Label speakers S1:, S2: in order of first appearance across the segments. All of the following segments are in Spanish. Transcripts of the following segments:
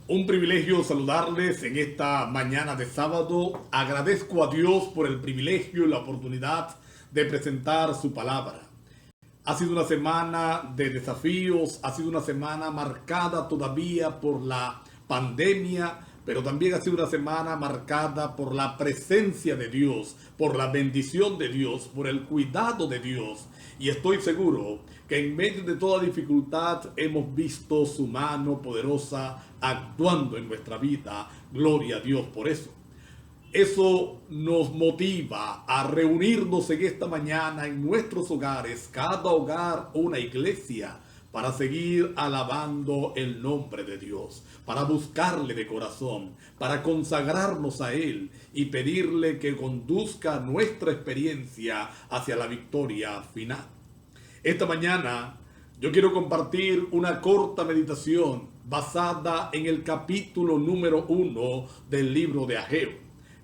S1: Un privilegio saludarles en esta mañana de sábado. Agradezco a Dios por el privilegio y la oportunidad de presentar su palabra. Ha sido una semana de desafíos, ha sido una semana marcada todavía por la pandemia, pero también ha sido una semana marcada por la presencia de Dios, por la bendición de Dios, por el cuidado de Dios. Y estoy seguro que en medio de toda dificultad hemos visto su mano poderosa actuando en nuestra vida. Gloria a Dios por eso. Eso nos motiva a reunirnos en esta mañana en nuestros hogares, cada hogar una iglesia, para seguir alabando el nombre de Dios, para buscarle de corazón, para consagrarnos a Él y pedirle que conduzca nuestra experiencia hacia la victoria final. Esta mañana yo quiero compartir una corta meditación basada en el capítulo número 1 del libro de Ageo.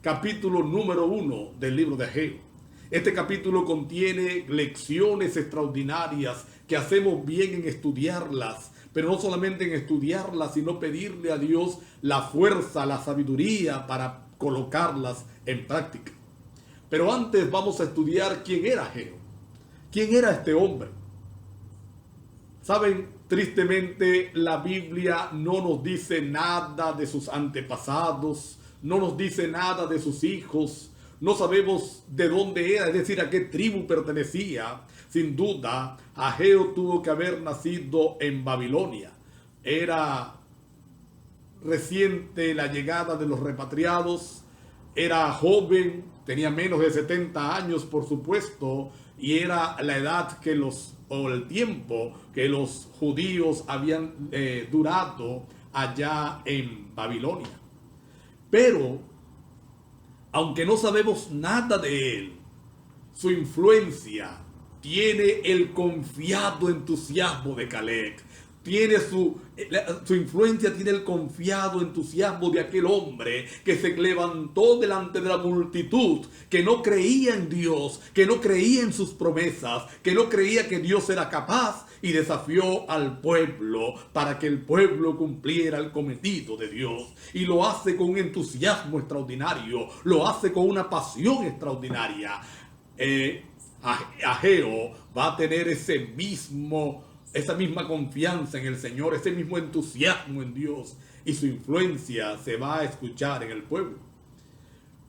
S1: Capítulo número 1 del libro de Ageo. Este capítulo contiene lecciones extraordinarias que hacemos bien en estudiarlas, pero no solamente en estudiarlas, sino pedirle a Dios la fuerza, la sabiduría para colocarlas en práctica. Pero antes vamos a estudiar quién era Ageo. ¿Quién era este hombre? Saben, tristemente la Biblia no nos dice nada de sus antepasados, no nos dice nada de sus hijos, no sabemos de dónde era, es decir, a qué tribu pertenecía. Sin duda, Ageo tuvo que haber nacido en Babilonia. Era reciente la llegada de los repatriados, era joven, tenía menos de 70 años, por supuesto, y era la edad que o el tiempo que los judíos habían durado allá en Babilonia. Pero, aunque no sabemos nada de él, su influencia tiene el confiado entusiasmo de Caleb. Tiene su influencia, tiene el confiado entusiasmo de aquel hombre que se levantó delante de la multitud, que no creía en Dios, que no creía en sus promesas, que no creía que Dios era capaz, y desafió al pueblo para que el pueblo cumpliera el cometido de Dios. Y lo hace con un entusiasmo extraordinario, lo hace con una pasión extraordinaria. Ageo va a tener esa misma confianza en el Señor, ese mismo entusiasmo en Dios, y su influencia se va a escuchar en el pueblo.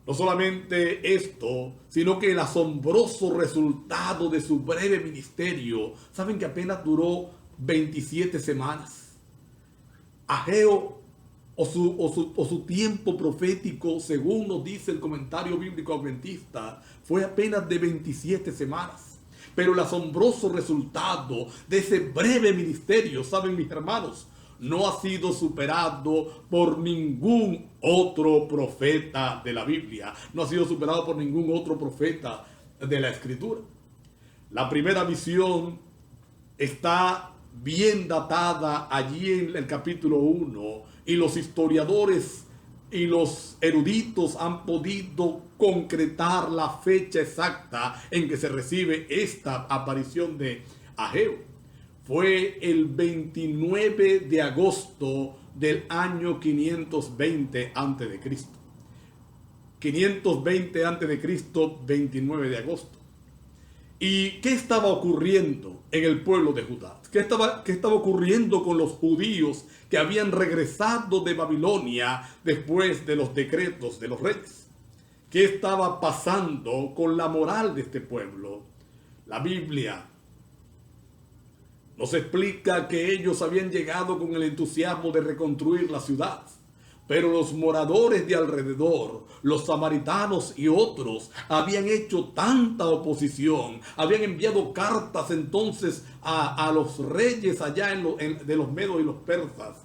S1: No solamente esto, sino que el asombroso resultado de su breve ministerio, saben que apenas duró 27 semanas. Ageo o su tiempo profético, según nos dice el comentario bíblico adventista, fue apenas de 27 semanas. Pero el asombroso resultado de ese breve ministerio, saben mis hermanos, no ha sido superado por ningún otro profeta de la Biblia. No ha sido superado por ningún otro profeta de la Escritura. La primera visión está bien datada allí en el capítulo 1, y los historiadores y los eruditos han podido concretar la fecha exacta en que se recibe esta aparición de Ageo. Fue el 29 de agosto del año 520 a.C. 520 a.C., 29 de agosto. ¿Y qué estaba ocurriendo en el pueblo de Judá? ¿Qué estaba ocurriendo con los judíos que habían regresado de Babilonia después de los decretos de los reyes? ¿Qué estaba pasando con la moral de este pueblo? La Biblia nos explica que ellos habían llegado con el entusiasmo de reconstruir la ciudad, pero los moradores de alrededor, los samaritanos y otros, habían hecho tanta oposición, habían enviado cartas entonces a los reyes allá de los medos y los persas,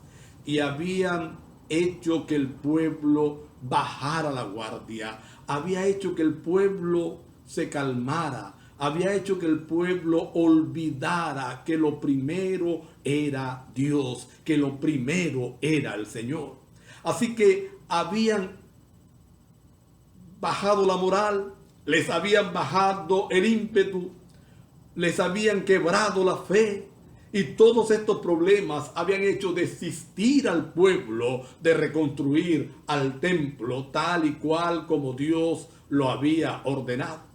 S1: y habían hecho que el pueblo bajara la guardia, había hecho que el pueblo se calmara, había hecho que el pueblo olvidara que lo primero era Dios, que lo primero era el Señor. Así que habían bajado la moral, les habían bajado el ímpetu, les habían quebrado la fe, Y todos estos problemas habían hecho desistir al pueblo de reconstruir al templo tal y cual como Dios lo había ordenado.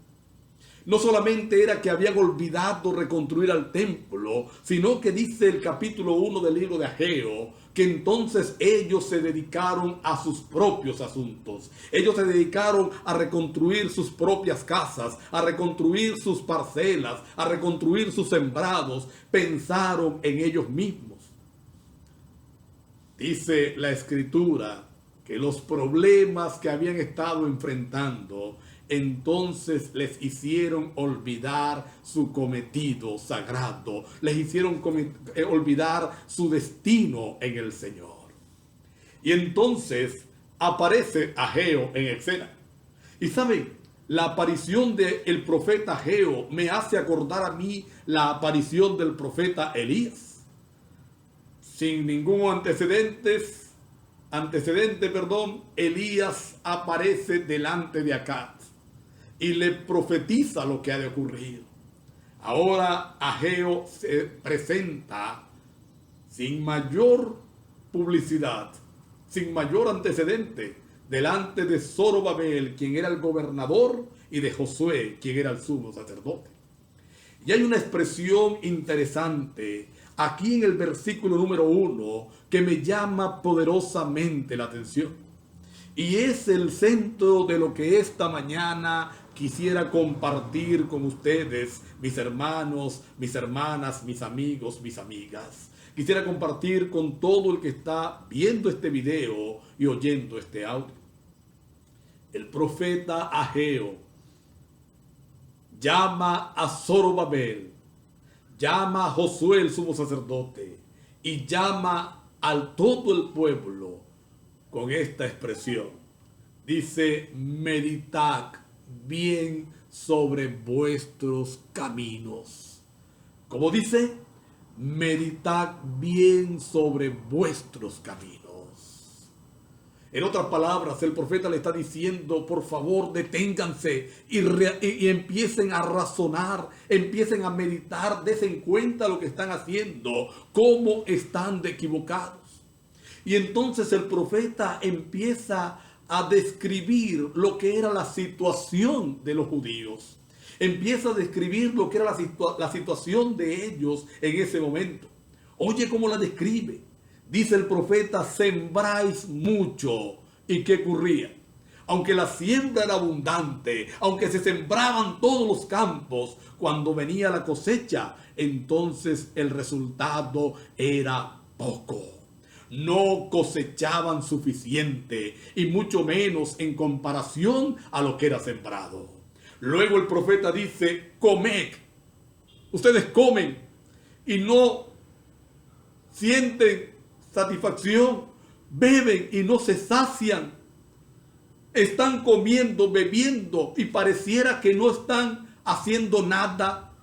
S1: No solamente era que habían olvidado reconstruir al templo, sino que dice el capítulo 1 del libro de Ageo, que entonces ellos se dedicaron a sus propios asuntos. Ellos se dedicaron a reconstruir sus propias casas, a reconstruir sus parcelas, a reconstruir sus sembrados. Pensaron en ellos mismos. Dice la Escritura que los problemas que habían estado enfrentando entonces les hicieron olvidar su cometido sagrado, les hicieron olvidar su destino en el Señor. Y entonces aparece Ageo en escena. Y saben, la aparición del profeta Ageo me hace acordar a mí la aparición del profeta Elías. Sin ningún antecedente, Elías aparece delante de Acab y le profetiza lo que ha de ocurrir. Ahora Ageo se presenta sin mayor publicidad, sin mayor antecedente, delante de Zorobabel, quien era el gobernador, y de Josué, quien era el sumo sacerdote. Y hay una expresión interesante aquí en el versículo número 1 que me llama poderosamente la atención. Y es el centro de lo que esta mañana quisiera compartir con ustedes, mis hermanos, mis hermanas, mis amigos, mis amigas. Quisiera compartir con todo el que está viendo este video y oyendo este audio. El profeta Ageo llama a Zorobabel, llama a Josué el sumo sacerdote y llama al todo el pueblo con esta expresión. Dice: meditad bien sobre vuestros caminos. ¿Cómo dice? Meditad bien sobre vuestros caminos. En otras palabras, el profeta le está diciendo: por favor, deténganse y empiecen a razonar, empiecen a meditar, desen cuenta lo que están haciendo, cómo están de equivocados. Y entonces el profeta empieza a describir lo que era la situación de los judíos. Empieza a describir lo que era la situación de ellos en ese momento. Oye cómo la describe. Dice el profeta: sembráis mucho. ¿Y qué ocurría? Aunque la siembra era abundante, aunque se sembraban todos los campos, cuando venía la cosecha, entonces el resultado era poco. No cosechaban suficiente, y mucho menos en comparación a lo que era sembrado. Luego el profeta dice: comed. Ustedes comen y no sienten satisfacción, beben y no se sacian. Están comiendo, bebiendo y pareciera que no están haciendo nada.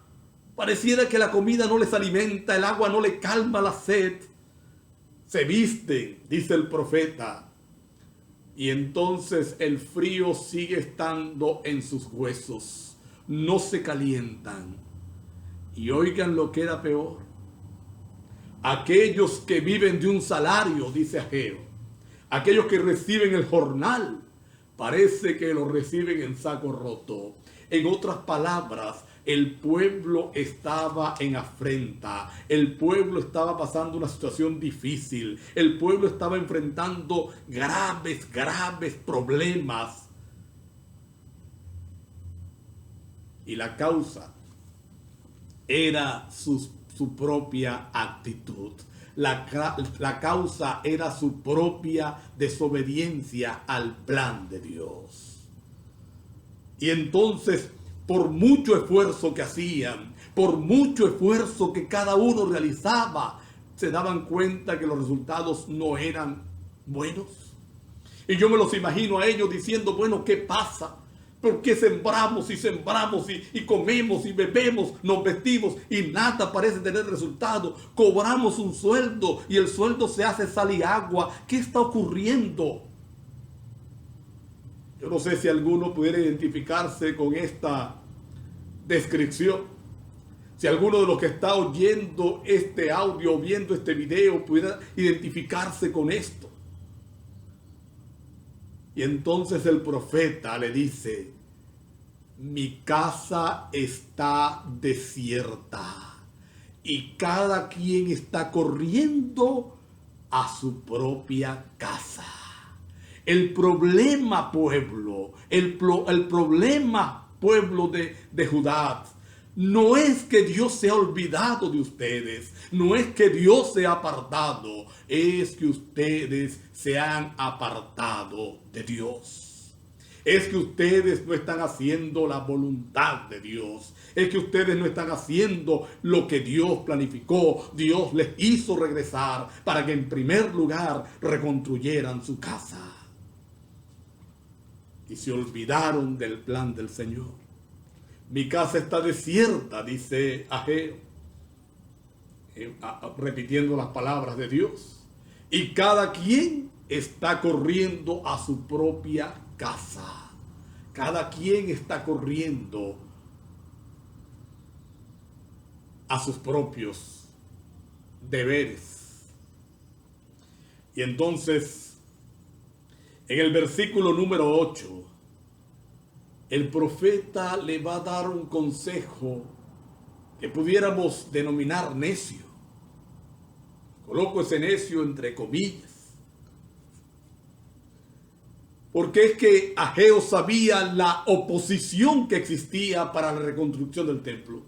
S1: Pareciera que la comida no les alimenta, el agua no le calma la sed. Se visten, dice el profeta, y entonces el frío sigue estando en sus huesos. No se calientan. Y oigan lo que era peor. Aquellos que viven de un salario, dice Ageo, aquellos que reciben el jornal, parece que lo reciben en saco roto. En otras palabras, el pueblo estaba en afrenta, el pueblo estaba pasando una situación difícil, el pueblo estaba enfrentando graves problemas. Y la causa era su propia actitud. La causa era su propia desobediencia al plan de Dios. Y entonces, por mucho esfuerzo que hacían, por mucho esfuerzo que cada uno realizaba, se daban cuenta que los resultados no eran buenos. Y yo me los imagino a ellos diciendo: bueno, ¿qué pasa? ¿Por qué sembramos y comemos y bebemos, nos vestimos y nada parece tener resultado? Cobramos un sueldo y el sueldo se hace sal y agua. ¿Qué está ocurriendo? Yo no sé si alguno pudiera identificarse con esta descripción. Si alguno de los que está oyendo este audio o viendo este video pudiera identificarse con esto. Y entonces el profeta le dice: mi casa está desierta y cada quien está corriendo a su propia casa. El problema, pueblo, el problema, pueblo de Judá, no es que Dios se ha olvidado de ustedes, no es que Dios se ha apartado, es que ustedes se han apartado de Dios. Es que ustedes no están haciendo la voluntad de Dios. Es que ustedes no están haciendo lo que Dios planificó. Dios les hizo regresar para que en primer lugar reconstruyeran su casa. Y se olvidaron del plan del Señor. Mi casa está desierta, dice Ageo, repitiendo las palabras de Dios. Y cada quien está corriendo a su propia casa. Cada quien está corriendo a sus propios deberes. Y entonces, en el versículo número 8, el profeta le va a dar un consejo que pudiéramos denominar necio. Coloco ese necio entre comillas. Porque es que Ageo sabía la oposición que existía para la reconstrucción del templo.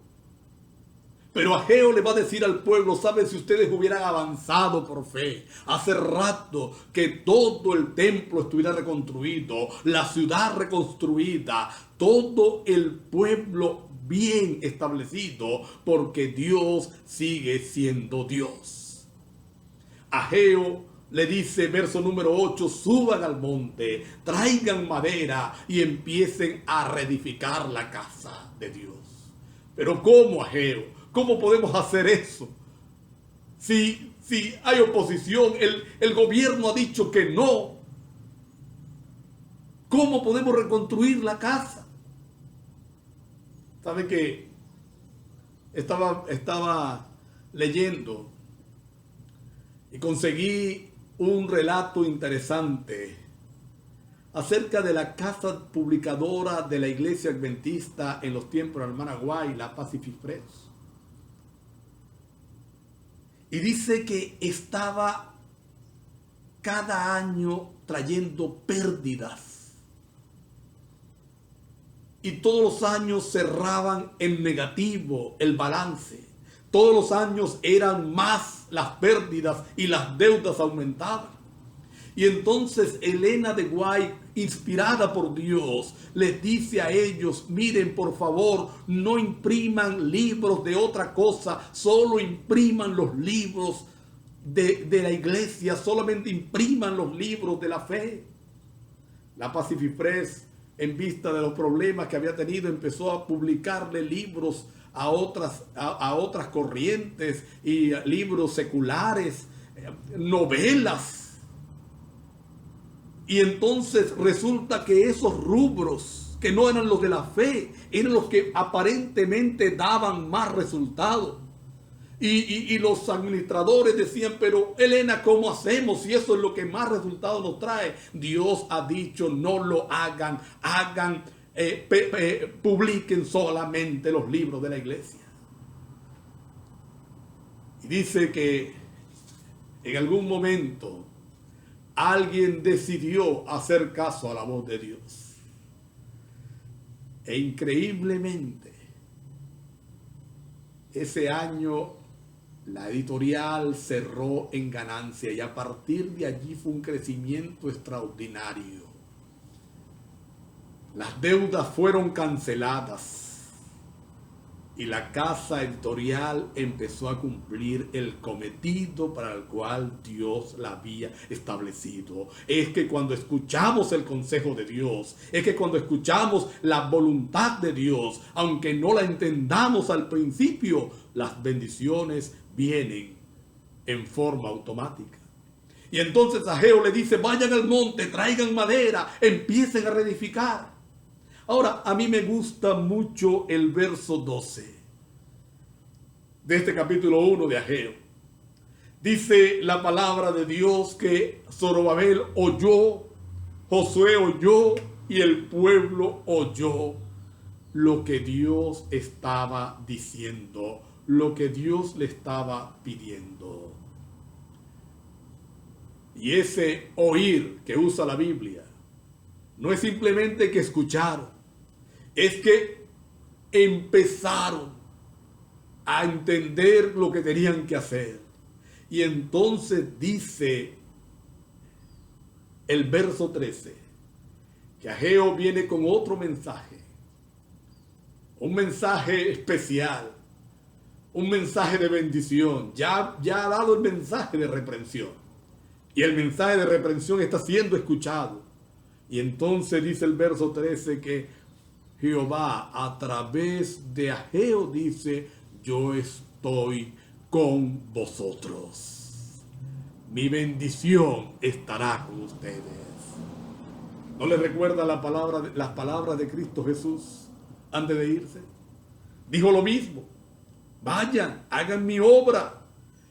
S1: Pero Ageo le va a decir al pueblo: ¿saben? Si ustedes hubieran avanzado por fe, hace rato que todo el templo estuviera reconstruido, la ciudad reconstruida, todo el pueblo bien establecido, porque Dios sigue siendo Dios. Ageo le dice, verso número 8, suban al monte, traigan madera y empiecen a reedificar la casa de Dios. Pero ¿cómo, Ageo? ¿Cómo podemos hacer eso? Si hay oposición, el gobierno ha dicho que no. ¿Cómo podemos reconstruir la casa? ¿Sabe qué? Estaba leyendo y conseguí un relato interesante acerca de la casa publicadora de la Iglesia Adventista en los tiempos de la hermana White, la Pacific Press. Y dice que estaba cada año trayendo pérdidas. Y todos los años cerraban en negativo el balance. Todos los años eran más las pérdidas y las deudas aumentaban. Y entonces Elena de White, inspirada por Dios, les dice a ellos: miren, por favor, no impriman libros de otra cosa, solo impriman los libros de la iglesia, solamente impriman los libros de la fe. La Pacific Press, en vista de los problemas que había tenido, empezó a publicarle libros a otras corrientes y libros seculares, novelas. Y entonces resulta que esos rubros, que no eran los de la fe, eran los que aparentemente daban más resultados. Y los administradores decían: pero Elena, ¿cómo hacemos si eso es lo que más resultados nos trae? Dios ha dicho: no lo hagan, publiquen solamente los libros de la iglesia. Y dice que en algún momento alguien decidió hacer caso a la voz de Dios. E increíblemente, ese año la editorial cerró en ganancia y a partir de allí fue un crecimiento extraordinario. Las deudas fueron canceladas y la casa editorial empezó a cumplir el cometido para el cual Dios la había establecido. Es que cuando escuchamos el consejo de Dios, es que cuando escuchamos la voluntad de Dios, aunque no la entendamos al principio, las bendiciones vienen en forma automática. Y entonces Ageo le dice: vayan al monte, traigan madera, empiecen a reedificar. Ahora, a mí me gusta mucho el verso 12, de este capítulo 1 de Ageo. Dice la palabra de Dios que Zorobabel oyó, Josué oyó y el pueblo oyó lo que Dios estaba diciendo, lo que Dios le estaba pidiendo. Y ese oír que usa la Biblia no es simplemente que escucharon, es que empezaron a entender lo que tenían que hacer. Y entonces dice el verso 13 que Ageo viene con otro mensaje, un mensaje especial, un mensaje de bendición. Ya ha dado el mensaje de reprensión y el mensaje de reprensión está siendo escuchado. Y entonces dice el verso 13 que Jehová a través de Ageo dice: yo estoy con vosotros. Mi bendición estará con ustedes. ¿No les recuerda las palabras de Cristo Jesús antes de irse? Dijo lo mismo: vayan, hagan mi obra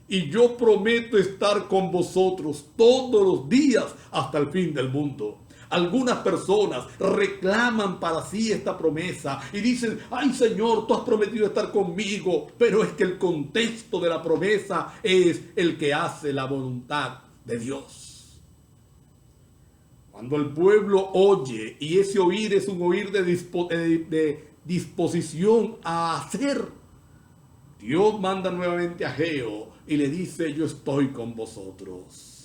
S1: y yo prometo estar con vosotros todos los días hasta el fin del mundo. Algunas personas reclaman para sí esta promesa y dicen: ay Señor, tú has prometido estar conmigo, pero es que el contexto de la promesa es el que hace la voluntad de Dios. Cuando el pueblo oye, y ese oír es un oír de disposición a hacer, Dios manda nuevamente a Ageo y le dice: yo estoy con vosotros.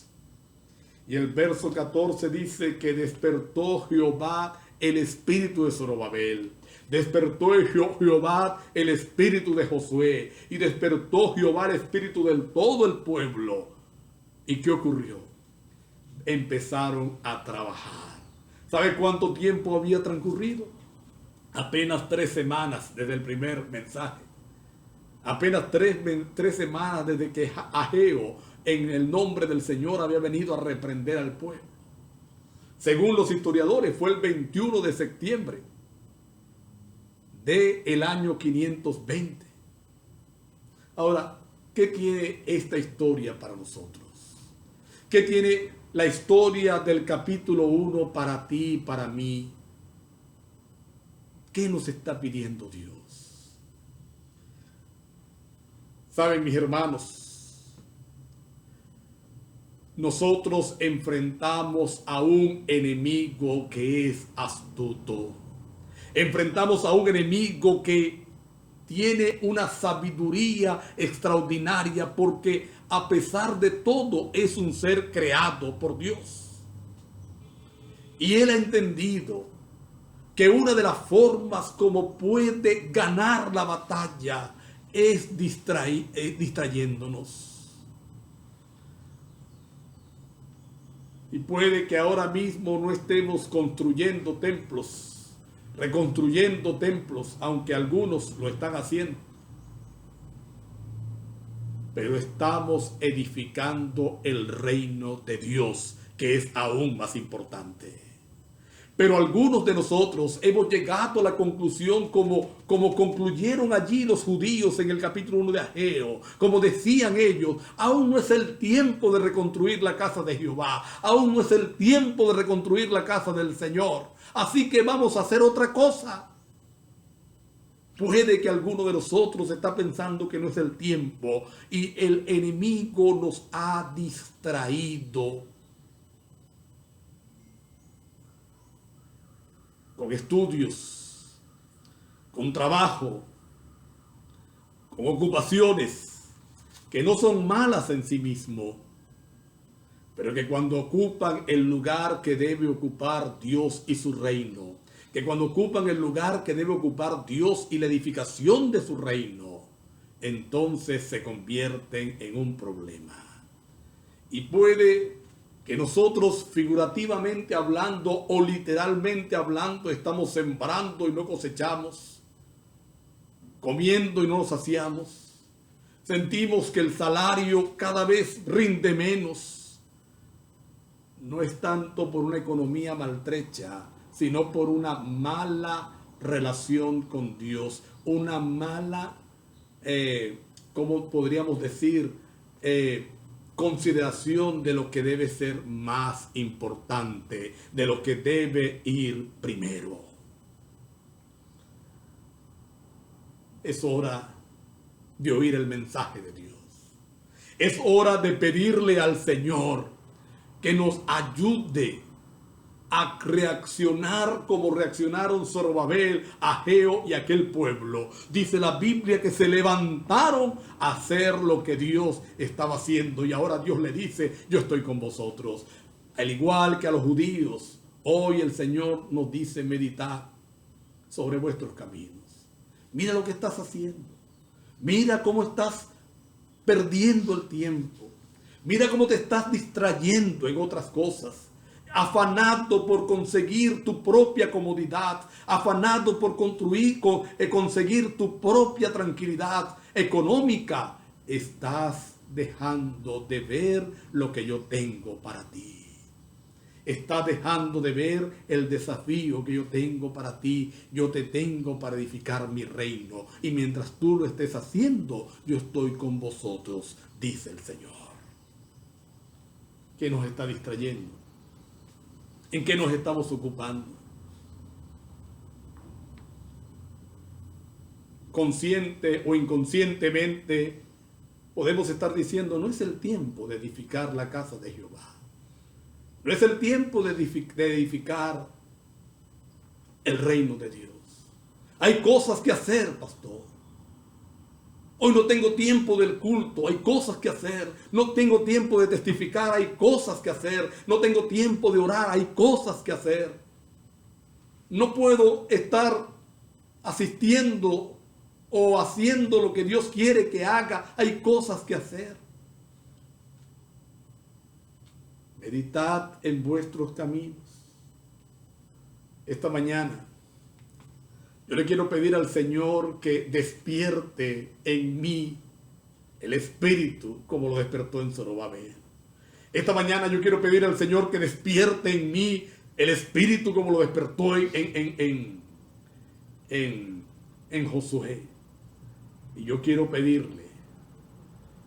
S1: Y el verso 14 dice que despertó Jehová el espíritu de Zorobabel, despertó Jehová el espíritu de Josué, y despertó Jehová el espíritu de todo el pueblo. ¿Y qué ocurrió? Empezaron a trabajar. ¿Sabe cuánto tiempo había transcurrido? Apenas 3 semanas desde el primer mensaje. Apenas tres semanas desde que Ageo, en el nombre del Señor, había venido a reprender al pueblo. Según los historiadores, fue el 21 de septiembre del año 520. Ahora, ¿qué tiene esta historia para nosotros? ¿Qué tiene la historia del capítulo 1 para ti y para mí? ¿Qué nos está pidiendo Dios? Saben, mis hermanos, nosotros enfrentamos a un enemigo que es astuto. Enfrentamos a un enemigo que tiene una sabiduría extraordinaria, porque a pesar de todo es un ser creado por Dios. Y él ha entendido que una de las formas como puede ganar la batalla es distrayéndonos. Y puede que ahora mismo no estemos construyendo templos, reconstruyendo templos, aunque algunos lo están haciendo. Pero estamos edificando el reino de Dios, que es aún más importante. Pero algunos de nosotros hemos llegado a la conclusión, como concluyeron allí los judíos en el capítulo 1 de Ageo, como decían ellos: aún no es el tiempo de reconstruir la casa de Jehová, aún no es el tiempo de reconstruir la casa del Señor, así que vamos a hacer otra cosa. Puede que alguno de nosotros está pensando que no es el tiempo y el enemigo nos ha distraído con estudios, con trabajo, con ocupaciones que no son malas en sí mismo, pero que cuando ocupan el lugar que debe ocupar Dios y su reino, que cuando ocupan el lugar que debe ocupar Dios y la edificación de su reino, entonces se convierten en un problema. Y puede que nosotros, figurativamente hablando o literalmente hablando, estamos sembrando y no cosechamos, comiendo y no nos saciamos, sentimos que el salario cada vez rinde menos. No es tanto por una economía maltrecha, sino por una mala relación con Dios, una mala ¿cómo podríamos decir? Consideración de lo que debe ser más importante, de lo que debe ir primero. Es hora de oír el mensaje de Dios. Es hora de pedirle al Señor que nos ayude a reaccionar como reaccionaron Zorobabel, Ageo y aquel pueblo. Dice la Biblia que se levantaron a hacer lo que Dios estaba haciendo, y ahora Dios le dice: yo estoy con vosotros. Al igual que a los judíos, hoy el Señor nos dice: meditad sobre vuestros caminos. Mira lo que estás haciendo. Mira cómo estás perdiendo el tiempo. Mira cómo te estás distrayendo en otras cosas, afanado por conseguir tu propia comodidad, afanado por conseguir tu propia tranquilidad económica. Estás dejando de ver lo que yo tengo para ti. Estás dejando de ver el desafío que yo tengo para ti. Yo te tengo para edificar mi reino. Y mientras tú lo estés haciendo, yo estoy con vosotros, dice el Señor. ¿Qué nos está distrayendo? ¿En qué nos estamos ocupando? Consciente o inconscientemente podemos estar diciendo: no es el tiempo de edificar la casa de Jehová. No es el tiempo de edificar el reino de Dios. Hay cosas que hacer, pastor. Hoy no tengo tiempo del culto, hay cosas que hacer. No tengo tiempo de testificar, hay cosas que hacer. No tengo tiempo de orar, hay cosas que hacer. No puedo estar asistiendo o haciendo lo que Dios quiere que haga, hay cosas que hacer. Meditad en vuestros caminos. Esta mañana yo le quiero pedir al Señor que despierte en mí el espíritu como lo despertó en Zorobabel. Esta mañana yo quiero pedir al Señor que despierte en mí el espíritu como lo despertó en Josué. Y yo quiero pedirle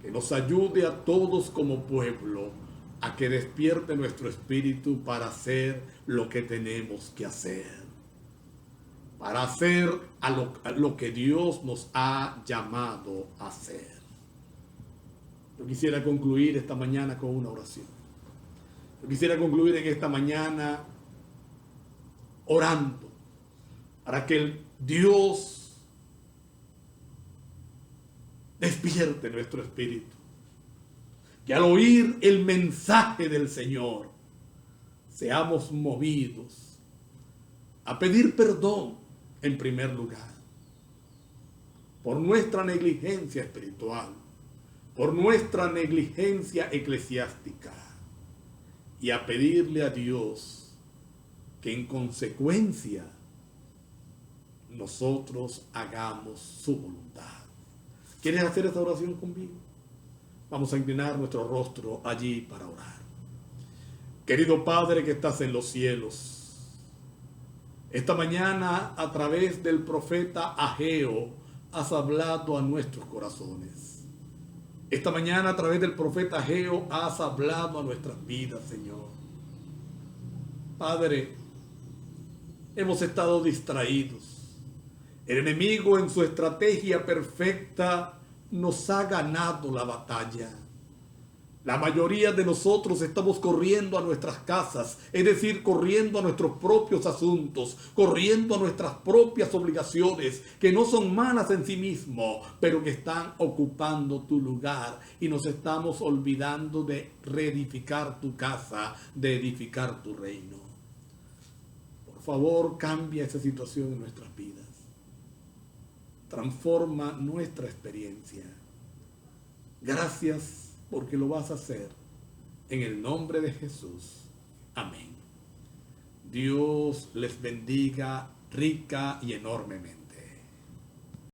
S1: que nos ayude a todos como pueblo a que despierte nuestro espíritu para hacer lo que tenemos que hacer. Para hacer a lo que Dios nos ha llamado a hacer. Yo quisiera concluir esta mañana con una oración. Yo quisiera concluir en esta mañana orando para que el Dios despierte nuestro espíritu. Que al oír el mensaje del Señor seamos movidos a pedir perdón en primer lugar por nuestra negligencia espiritual, por nuestra negligencia eclesiástica, y a pedirle a Dios que en consecuencia nosotros hagamos su voluntad. ¿Quieres hacer esta oración conmigo? Vamos a inclinar nuestro rostro allí para orar. Querido Padre que estás en los cielos, esta mañana a través del profeta Ageo has hablado a nuestros corazones. Esta mañana a través del profeta Ageo has hablado a nuestras vidas, Señor. Padre, hemos estado distraídos. El enemigo en su estrategia perfecta nos ha ganado la batalla. La mayoría de nosotros estamos corriendo a nuestras casas, es decir, corriendo a nuestros propios asuntos, corriendo a nuestras propias obligaciones, que no son malas en sí mismo, pero que están ocupando tu lugar, y nos estamos olvidando de reedificar tu casa, de edificar tu reino. Por favor, cambia esa situación en nuestras vidas. Transforma nuestra experiencia. Gracias porque lo vas a hacer. En el nombre de Jesús. Amén. Dios les bendiga rica y enormemente.